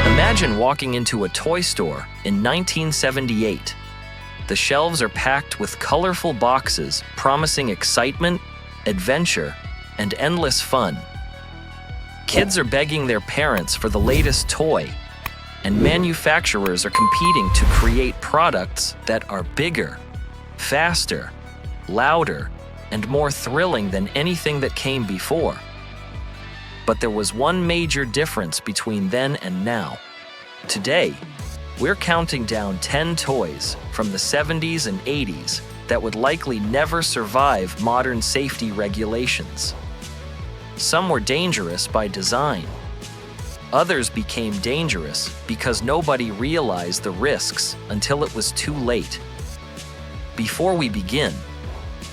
Imagine walking into a toy store in 1978. The shelves are packed with colorful boxes promising excitement, adventure, and endless fun. Kids are begging their parents for the latest toy, and manufacturers are competing to create products that are bigger, faster, louder, and more thrilling than anything that came before. But there was one major difference between then and now. Today, we're counting down 10 toys from the 70s and 80s that would likely never survive modern safety regulations. Some were dangerous by design. Others became dangerous because nobody realized the risks until it was too late. Before we begin,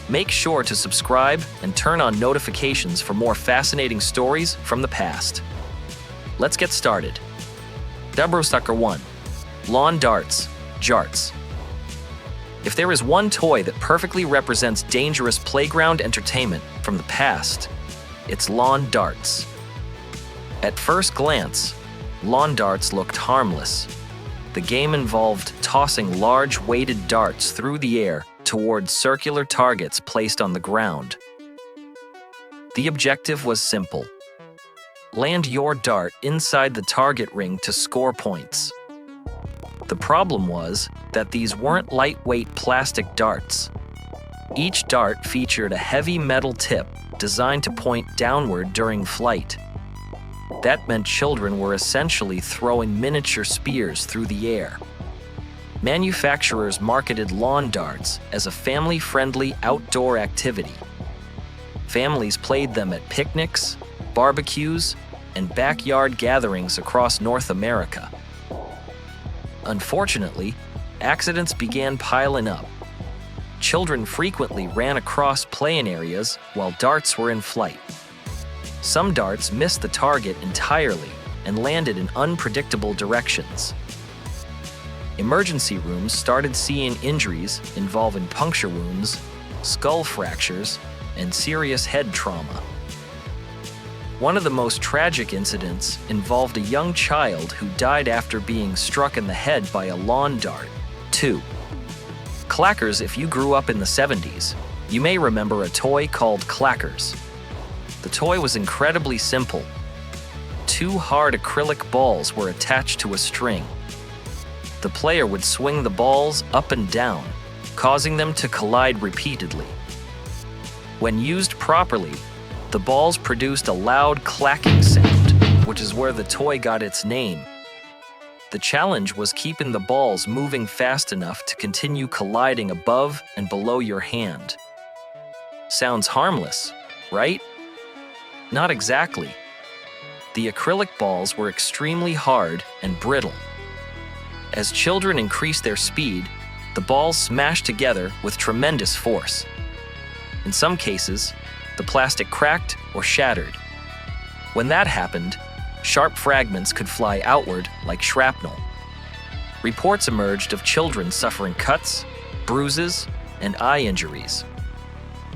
make sure to subscribe and turn on notifications for more fascinating stories from the past. Let's get started. Sucker 1. Lawn Darts, Jarts. If there is one toy that perfectly represents dangerous playground entertainment from the past, it's lawn darts. At first glance, lawn darts looked harmless. The game involved tossing large weighted darts through the air towards circular targets placed on the ground. The objective was simple: land your dart inside the target ring to score points. The problem was that these weren't lightweight plastic darts. Each dart featured a heavy metal tip designed to point downward during flight. That meant children were essentially throwing miniature spears through the air. Manufacturers marketed lawn darts as a family-friendly outdoor activity. Families played them at picnics, barbecues, and backyard gatherings across North America. Unfortunately, accidents began piling up. Children frequently ran across playing areas while darts were in flight. Some darts missed the target entirely and landed in unpredictable directions. Emergency rooms started seeing injuries involving puncture wounds, skull fractures, and serious head trauma. One of the most tragic incidents involved a young child who died after being struck in the head by a lawn dart. 2. Clackers. If you grew up in the 70s, you may remember a toy called Clackers. The toy was incredibly simple. 2 hard acrylic balls were attached to a string. The player would swing the balls up and down, causing them to collide repeatedly. When used properly, the balls produced a loud clacking sound, which is where the toy got its name. The challenge was keeping the balls moving fast enough to continue colliding above and below your hand. Sounds harmless, right? Not exactly. The acrylic balls were extremely hard and brittle. As children increased their speed, the balls smashed together with tremendous force. In some cases, the plastic cracked or shattered. When that happened, sharp fragments could fly outward like shrapnel. Reports emerged of children suffering cuts, bruises, and eye injuries.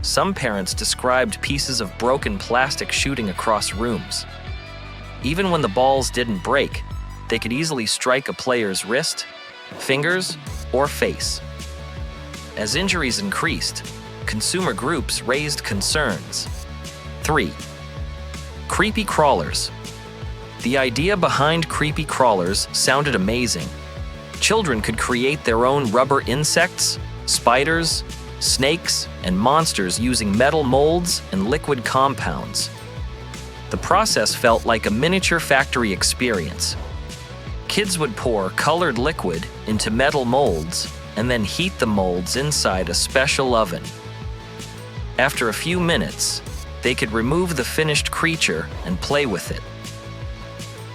Some parents described pieces of broken plastic shooting across rooms. Even when the balls didn't break, they could easily strike a player's wrist, fingers, or face. As injuries increased, consumer groups raised concerns. 3. Creepy crawlers. The idea behind creepy crawlers sounded amazing. Children could create their own rubber insects, spiders, snakes, and monsters using metal molds and liquid compounds. The process felt like a miniature factory experience. Kids would pour colored liquid into metal molds and then heat the molds inside a special oven. After a few minutes, they could remove the finished creature and play with it.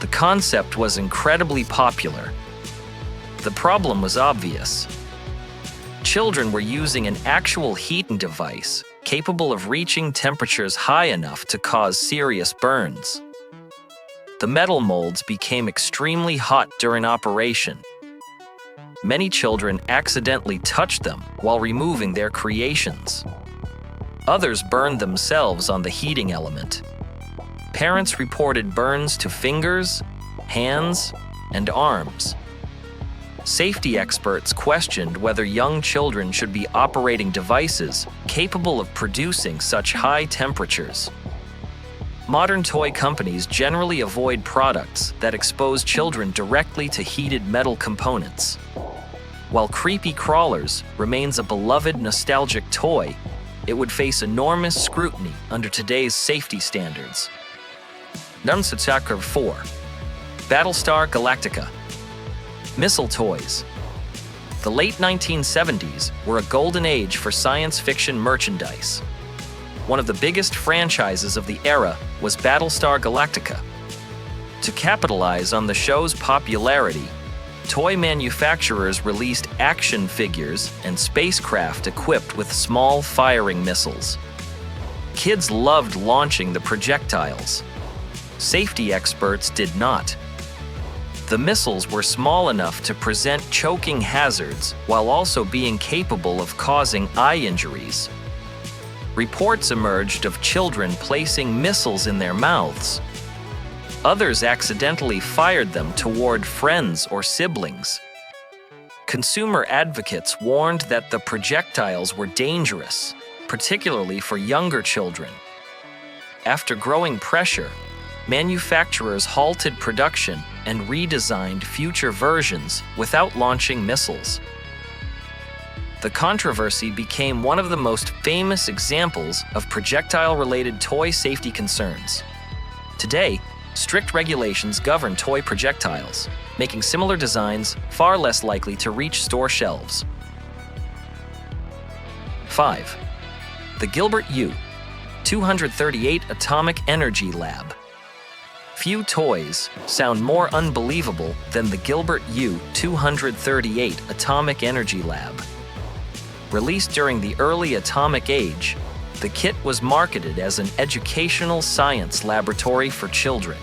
The concept was incredibly popular. The problem was obvious. Children were using an actual heating device capable of reaching temperatures high enough to cause serious burns. The metal molds became extremely hot during operation. Many children accidentally touched them while removing their creations. Others burned themselves on the heating element. Parents reported burns to fingers, hands, and arms. Safety experts questioned whether young children should be operating devices capable of producing such high temperatures. Modern toy companies generally avoid products that expose children directly to heated metal components. While Creepy Crawlers remains a beloved nostalgic toy, it would face enormous scrutiny under today's safety standards. Number 4. Battlestar Galactica. Missile toys. The late 1970s were a golden age for science fiction merchandise. One of the biggest franchises of the era was Battlestar Galactica. To capitalize on the show's popularity, toy manufacturers released action figures and spacecraft equipped with small firing missiles. Kids loved launching the projectiles. Safety experts did not. The missiles were small enough to present choking hazards while also being capable of causing eye injuries. Reports emerged of children placing missiles in their mouths. Others accidentally fired them toward friends or siblings. Consumer advocates warned that the projectiles were dangerous, particularly for younger children. After growing pressure, manufacturers halted production and redesigned future versions without launching missiles. The controversy became one of the most famous examples of projectile-related toy safety concerns. Today, strict regulations govern toy projectiles, making similar designs far less likely to reach store shelves. 5. The Gilbert U-238 Atomic Energy Lab. Few toys sound more unbelievable than the Gilbert U-238 Atomic Energy Lab. Released during the early atomic age, the kit was marketed as an educational science laboratory for children.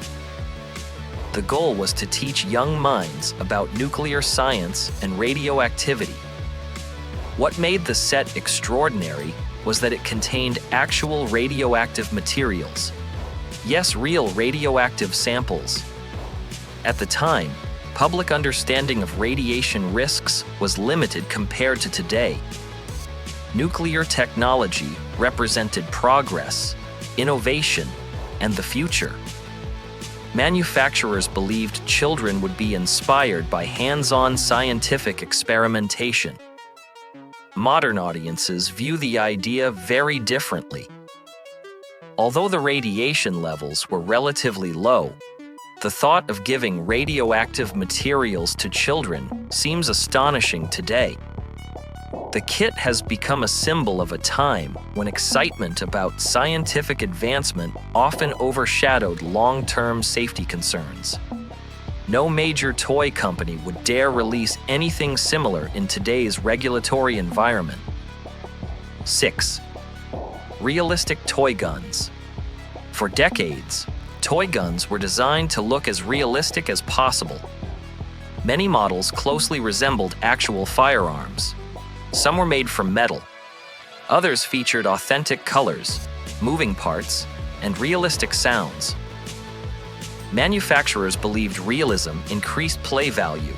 The goal was to teach young minds about nuclear science and radioactivity. What made the set extraordinary was that it contained actual radioactive materials. Yes, real radioactive samples. At the time, public understanding of radiation risks was limited compared to today. Nuclear technology represented progress, innovation, and the future. Manufacturers believed children would be inspired by hands-on scientific experimentation. Modern audiences view the idea very differently. Although the radiation levels were relatively low, the thought of giving radioactive materials to children seems astonishing today. The kit has become a symbol of a time when excitement about scientific advancement often overshadowed long-term safety concerns. No major toy company would dare release anything similar in today's regulatory environment. 6. Realistic toy guns. For decades, toy guns were designed to look as realistic as possible. Many models closely resembled actual firearms. Some were made from metal. Others featured authentic colors, moving parts, and realistic sounds. Manufacturers believed realism increased play value.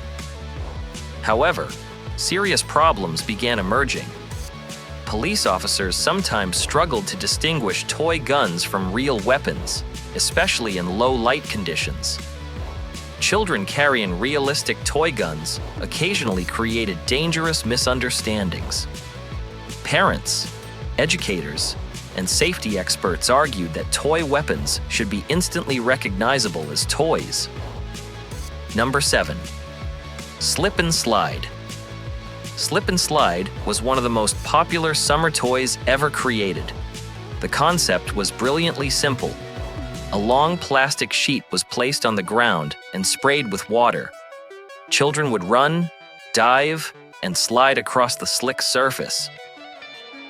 However, serious problems began emerging. Police officers sometimes struggled to distinguish toy guns from real weapons, especially in low light conditions. Children carrying realistic toy guns occasionally created dangerous misunderstandings. Parents, educators, and safety experts argued that toy weapons should be instantly recognizable as toys. Number 7. Slip and Slide. Slip and Slide was one of the most popular summer toys ever created. The concept was brilliantly simple. A long plastic sheet was placed on the ground and sprayed with water. Children would run, dive, and slide across the slick surface.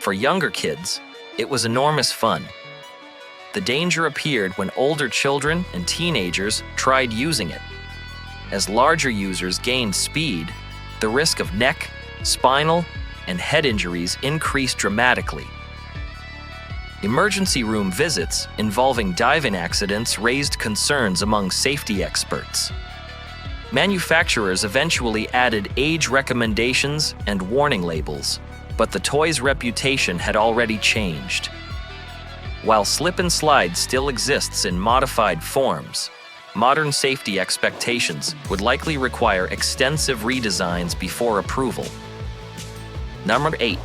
For younger kids, It was enormous fun. The danger appeared when older children and teenagers tried using it. As larger users gained speed, the risk of neck, spinal, and head injuries increased dramatically. Emergency room visits involving diving accidents raised concerns among safety experts. Manufacturers eventually added age recommendations and warning labels, but the toy's reputation had already changed. While slip and slide still exists in modified forms, modern safety expectations would likely require extensive redesigns before approval. Number 8.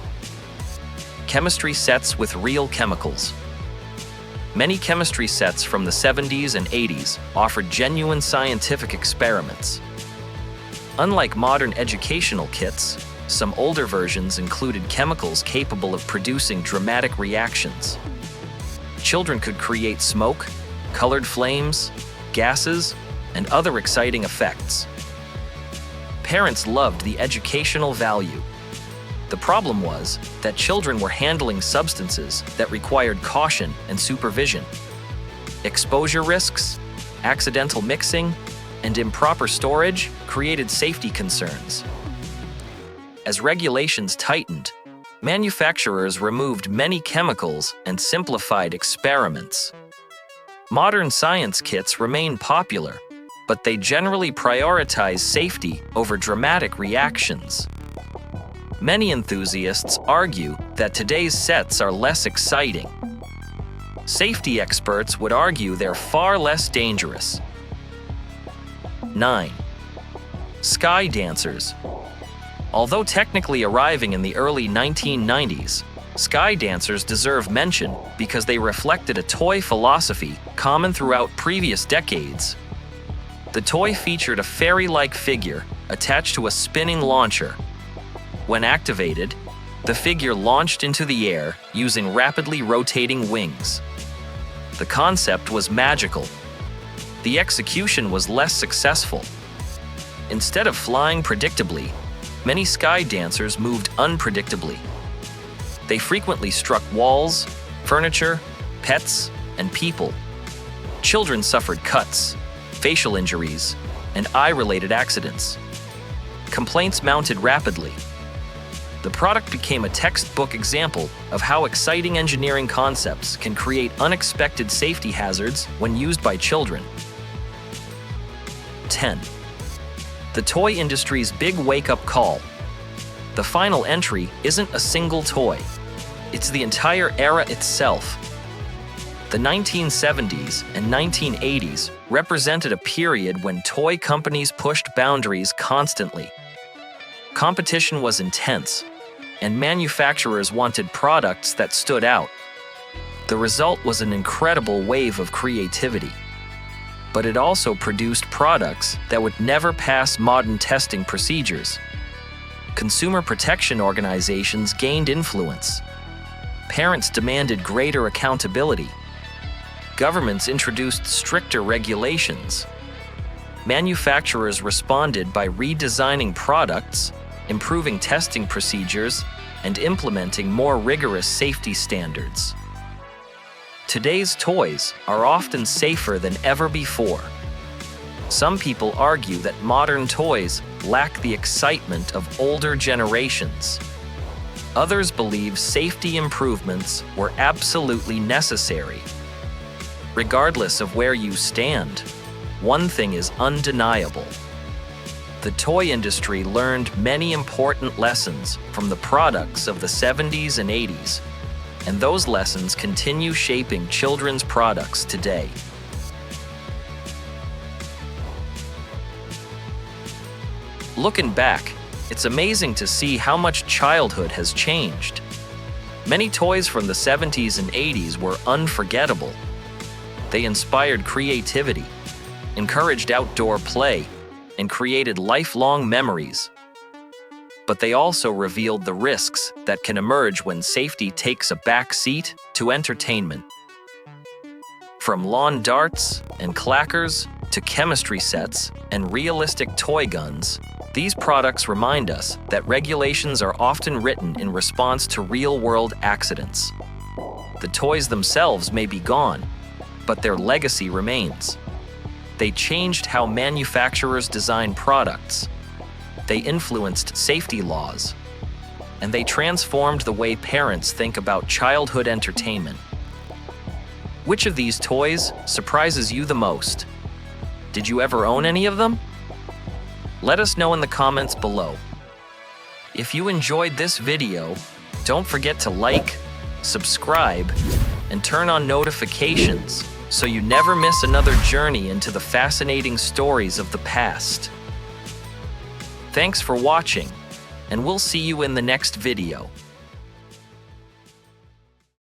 Chemistry sets with real chemicals. Many chemistry sets from the 70s and 80s offered genuine scientific experiments. Unlike modern educational kits, some older versions included chemicals capable of producing dramatic reactions. Children could create smoke, colored flames, gases, and other exciting effects. Parents loved the educational value. The problem was that children were handling substances that required caution and supervision. Exposure risks, accidental mixing, and improper storage created safety concerns. As regulations tightened, manufacturers removed many chemicals and simplified experiments. Modern science kits remain popular, but they generally prioritize safety over dramatic reactions. Many enthusiasts argue that today's sets are less exciting. Safety experts would argue they're far less dangerous. 9. Sky dancers. Although technically arriving in the early 1990s, sky dancers deserve mention because they reflected a toy philosophy common throughout previous decades. The toy featured a fairy-like figure attached to a spinning launcher. When activated, the figure launched into the air using rapidly rotating wings. The concept was magical. The execution was less successful. Instead of flying predictably, many sky dancers moved unpredictably. They frequently struck walls, furniture, pets, and people. Children suffered cuts, facial injuries, and eye-related accidents. Complaints mounted rapidly. The product became a textbook example of how exciting engineering concepts can create unexpected safety hazards when used by children. 10. The toy industry's big wake-up call. The final entry isn't a single toy. It's the entire era itself. The 1970s and 1980s represented a period when toy companies pushed boundaries constantly. Competition was intense, and manufacturers wanted products that stood out. The result was an incredible wave of creativity. But it also produced products that would never pass modern testing procedures. Consumer protection organizations gained influence. Parents demanded greater accountability. Governments introduced stricter regulations. Manufacturers responded by redesigning products, improving testing procedures, and implementing more rigorous safety standards. Today's toys are often safer than ever before. Some people argue that modern toys lack the excitement of older generations. Others believe safety improvements were absolutely necessary. Regardless of where you stand, one thing is undeniable. The toy industry learned many important lessons from the products of the 70s and 80s, and those lessons continue shaping children's products today. Looking back, it's amazing to see how much childhood has changed. Many toys from the 70s and 80s were unforgettable. They inspired creativity, encouraged outdoor play, and created lifelong memories. But they also revealed the risks that can emerge when safety takes a back seat to entertainment. From lawn darts and clackers to chemistry sets and realistic toy guns, these products remind us that regulations are often written in response to real-world accidents. The toys themselves may be gone, but their legacy remains. They changed how manufacturers design products. They influenced safety laws. And they transformed the way parents think about childhood entertainment. Which of these toys surprises you the most? Did you ever own any of them? Let us know in the comments below. If you enjoyed this video, don't forget to like, subscribe, and turn on notifications so you never miss another journey into the fascinating stories of the past. Thanks for watching, and we'll see you in the next video.